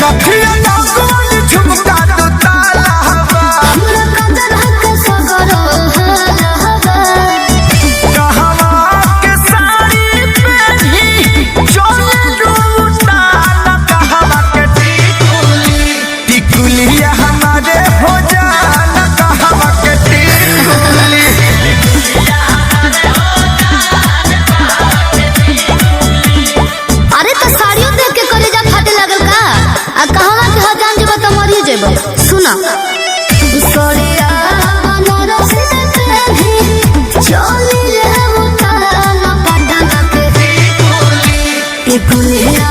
नथिया नागोल झुमका दो ताला हवा हमरा कदर हक सगरो हवा कहवा के साड़ी पहनी चले लूटा न कहवा के टिकुलिया हमारे हो जाना कहवा के टिकुली अरे तो साड़ियों देख के कलेजा फाटे लगल का आ कहवा के हजान जब त मरिए जेबो सुना सोरिया बनारस पहनी चली रे उताना पटना के टिकुलिया